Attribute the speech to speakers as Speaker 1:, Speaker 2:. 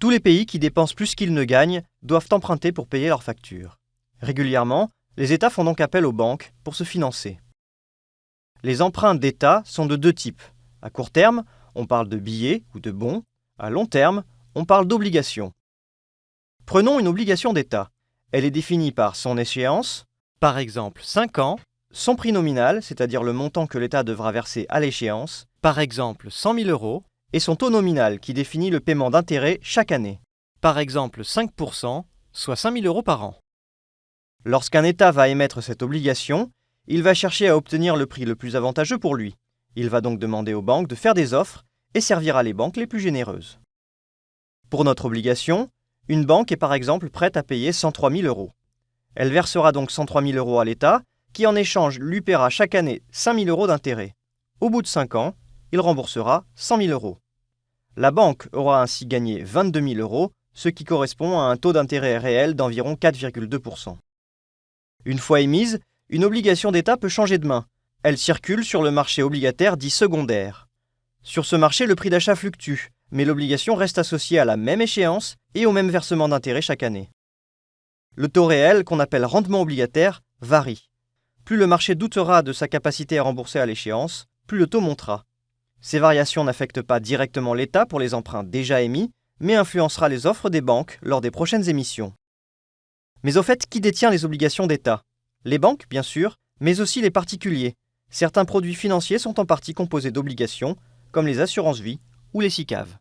Speaker 1: Tous les pays qui dépensent plus qu'ils ne gagnent doivent emprunter pour payer leurs factures. Régulièrement, les États font donc appel aux banques pour se financer. Les emprunts d'État sont de deux types. À court terme, on parle de billets ou de bons. À long terme, on parle d'obligations. Prenons une obligation d'État. Elle est définie par son échéance, par exemple 5 ans, son prix nominal, c'est-à-dire le montant que l'État devra verser à l'échéance, par exemple 100 000 euros, et son taux nominal qui définit le paiement d'intérêt chaque année, par exemple 5%, soit 5 000 euros par an. Lorsqu'un État va émettre cette obligation, il va chercher à obtenir le prix le plus avantageux pour lui. Il va donc demander aux banques de faire des offres et servira les banques les plus généreuses. Pour notre obligation, une banque est par exemple prête à payer 103 000 euros. Elle versera donc 103 000 euros à l'État, qui en échange lui paiera chaque année 5 000 euros d'intérêt. Au bout de 5 ans, il remboursera 100 000 euros. La banque aura ainsi gagné 22 000 euros, ce qui correspond à un taux d'intérêt réel d'environ 4,2%. Une fois émise, une obligation d'État peut changer de main. Elle circule sur le marché obligataire dit secondaire. Sur ce marché, le prix d'achat fluctue, mais l'obligation reste associée à la même échéance et au même versement d'intérêt chaque année. Le taux réel, qu'on appelle rendement obligataire, varie. Plus le marché doutera de sa capacité à rembourser à l'échéance, plus le taux montera. Ces variations n'affectent pas directement l'État pour les emprunts déjà émis, mais influencera les offres des banques lors des prochaines émissions. Mais au fait, qui détient les obligations d'État ? Les banques, bien sûr, mais aussi les particuliers. Certains produits financiers sont en partie composés d'obligations, comme les assurances-vie ou les SICAV.